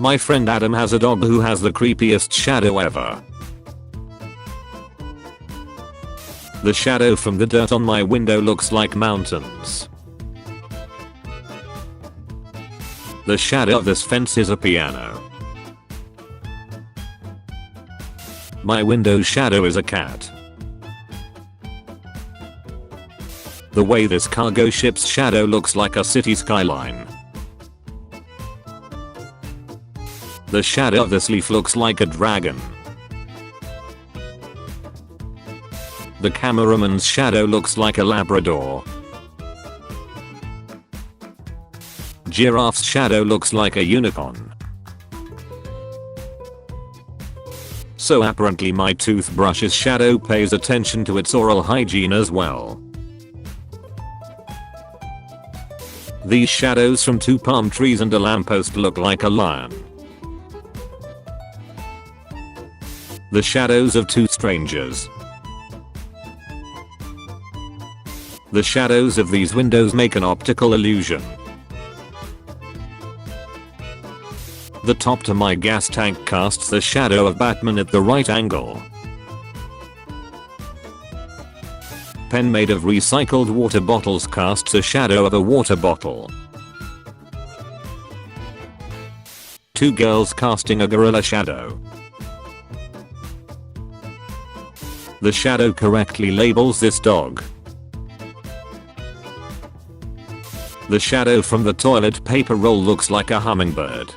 My friend Adam has a dog who has the creepiest shadow ever. The shadow from the dirt on my window looks like mountains. The shadow of this fence is a piano. My window's shadow is a cat. The way this cargo ship's shadow looks like a city skyline. The shadow of this leaf looks like a dragon. The cameraman's shadow looks like a Labrador. Giraffe's shadow looks like a unicorn. So apparently my toothbrush's shadow pays attention to its oral hygiene as well. These shadows from 2 palm trees and a lamppost look like a lion. The shadows of 2 strangers. The shadows of these windows make an optical illusion. The top to my gas tank casts the shadow of Batman at the right angle. Pen made of recycled water bottles casts a shadow of a water bottle. 2 girls casting a gorilla shadow. The shadow correctly labels this dog. The shadow from the toilet paper roll looks like a hummingbird.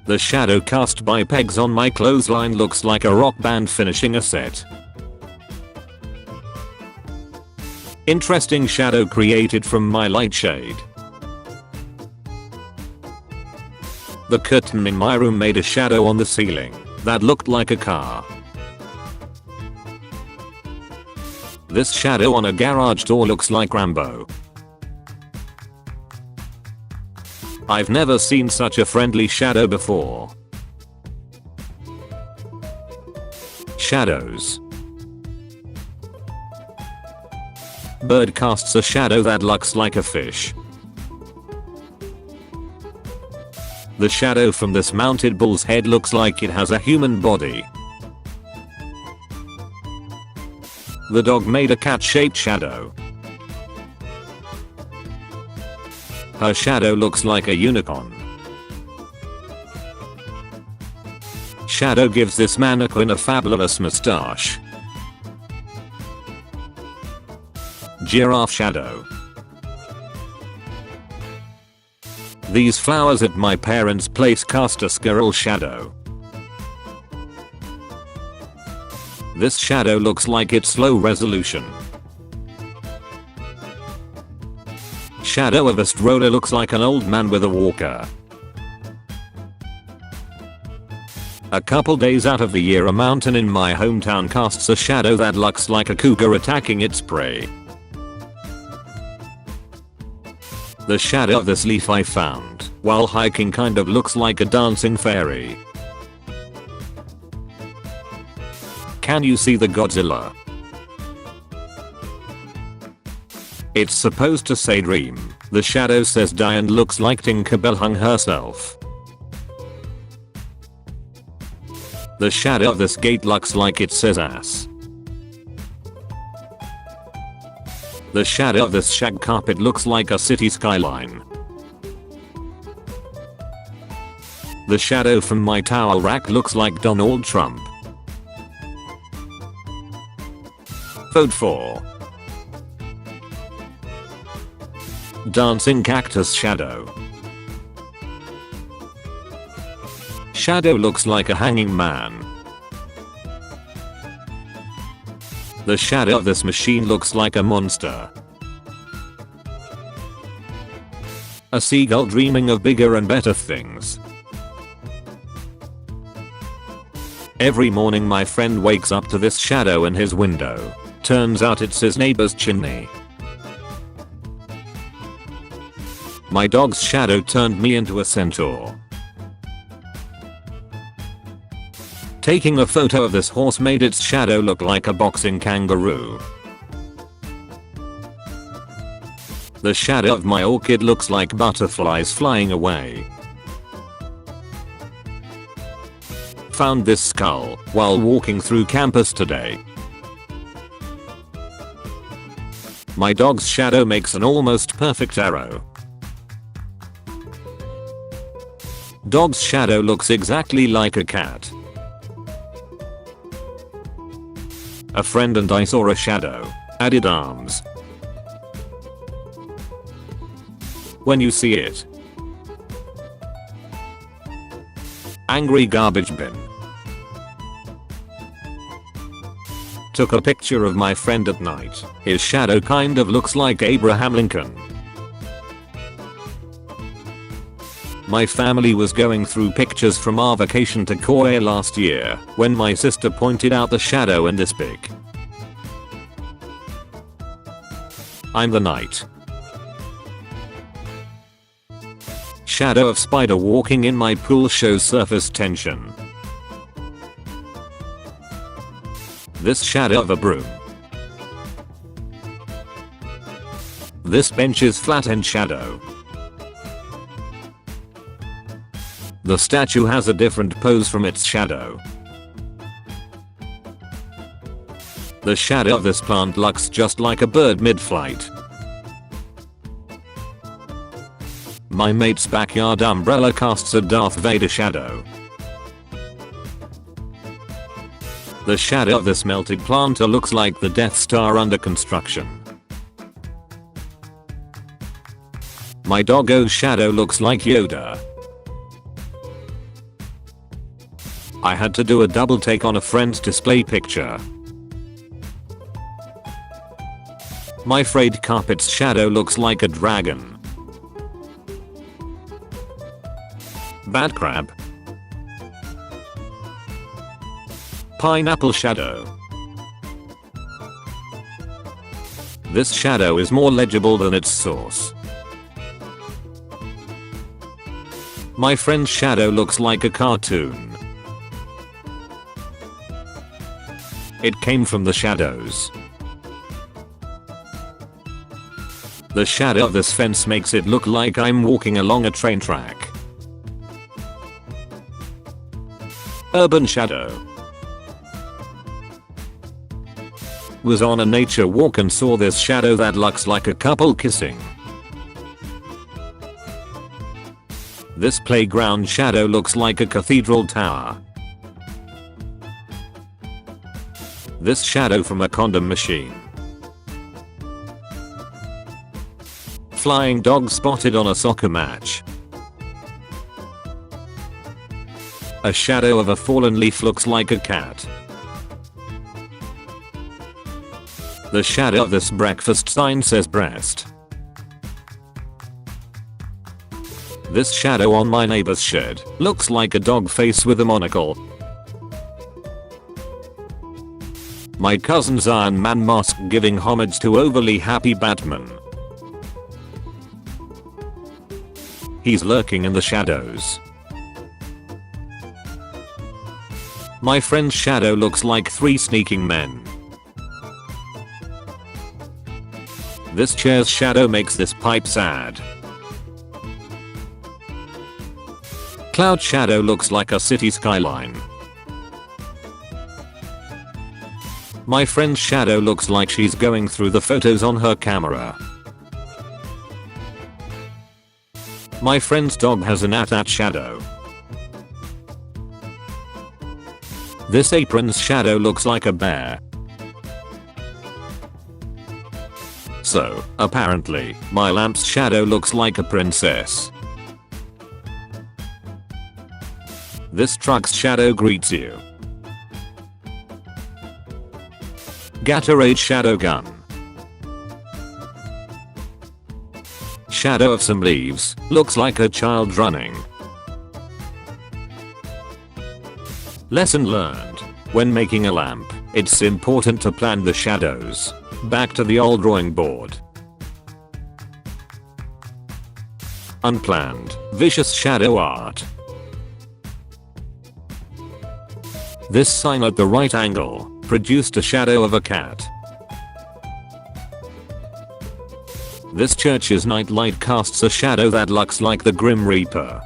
The shadow cast by pegs on my clothesline looks like a rock band finishing a set. Interesting shadow created from my light shade. The curtain in my room made a shadow on the ceiling that looked like a car. This shadow on a garage door looks like Rambo. I've never seen such a friendly shadow before. Shadows. Bird casts a shadow that looks like a fish. The shadow from this mounted bull's head looks like it has a human body. The dog made a cat-shaped shadow. Her shadow looks like a unicorn. Shadow gives this mannequin a fabulous mustache. Giraffe shadow. These flowers at my parents' place cast a squirrel shadow. This shadow looks like it's low resolution. Shadow of a stroller looks like an old man with a walker. A couple days out of the year, a mountain in my hometown casts a shadow that looks like a cougar attacking its prey. The shadow of this leaf I found while hiking kind of looks like a dancing fairy. Can you see the Godzilla? It's supposed to say dream. The shadow says die and looks like Tinkerbell hung herself. The shadow of this gate looks like it says ass. The shadow of this shag carpet looks like a city skyline. The shadow from my towel rack looks like Donald Trump. Vote for dancing cactus shadow. Shadow looks like a hanging man. The shadow of this machine looks like a monster. A seagull dreaming of bigger and better things. Every morning my friend wakes up to this shadow in his window. Turns out it's his neighbor's chimney. My dog's shadow turned me into a centaur. Taking a photo of this horse made its shadow look like a boxing kangaroo. The shadow of my orchid looks like butterflies flying away. Found this skull while walking through campus today. My dog's shadow makes an almost perfect arrow. Dog's shadow looks exactly like a cat. A friend and I saw a shadow. Added arms. When you see it. Angry garbage bin. Took a picture of my friend at night. His shadow kind of looks like Abraham Lincoln. My family was going through pictures from our vacation to Kauai last year when my sister pointed out the shadow in this pic. I'm the night. Shadow of spider walking in my pool shows surface tension. This shadow of a broom. This bench is flat and shadow. The statue has a different pose from its shadow. The shadow of this plant looks just like a bird mid-flight. My mate's backyard umbrella casts a Darth Vader shadow. The shadow of this melted planter looks like the Death Star under construction. My doggo's shadow looks like Yoda. I had to do a double take on a friend's display picture. My frayed carpet's shadow looks like a dragon. Bad crab. Pineapple shadow. This shadow is more legible than its source. My friend's shadow looks like a cartoon. It came from the shadows. The shadow of this fence makes it look like I'm walking along a train track. Urban shadow. Was on a nature walk and saw this shadow that looks like a couple kissing. This playground shadow looks like a cathedral tower. This shadow from a condom machine. Flying dog spotted on a soccer match. A shadow of a fallen leaf looks like a cat. The shadow of this breakfast sign says breast. This shadow on my neighbor's shed looks like a dog face with a monocle. My cousin's Iron Man mask giving homage to overly happy Batman. He's lurking in the shadows. My friend's shadow looks like 3 sneaking men. This chair's shadow makes this pipe sad. Cloud shadow looks like a city skyline. My friend's shadow looks like she's going through the photos on her camera. My friend's dog has an attached shadow. This apron's shadow looks like a bear. So, apparently, my lamp's shadow looks like a princess. This truck's shadow greets you. Gatorade shadow gun. Shadow of some leaves, looks like a child running. Lesson learned. When making a lamp, it's important to plan the shadows. Back to the old drawing board. Unplanned, vicious shadow art. This sign at the right angle produced a shadow of a cat. This church's nightlight casts a shadow that looks like the Grim Reaper.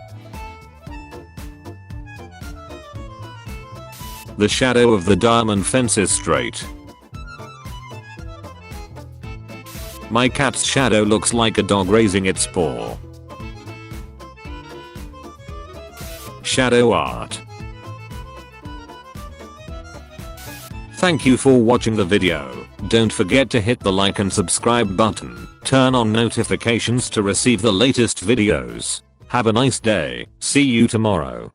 The shadow of the diamond fence is straight. My cat's shadow looks like a dog raising its paw. Shadow art. Thank you for watching the video. Don't forget to hit the like and subscribe button. Turn on notifications to receive the latest videos. Have a nice day. See you tomorrow.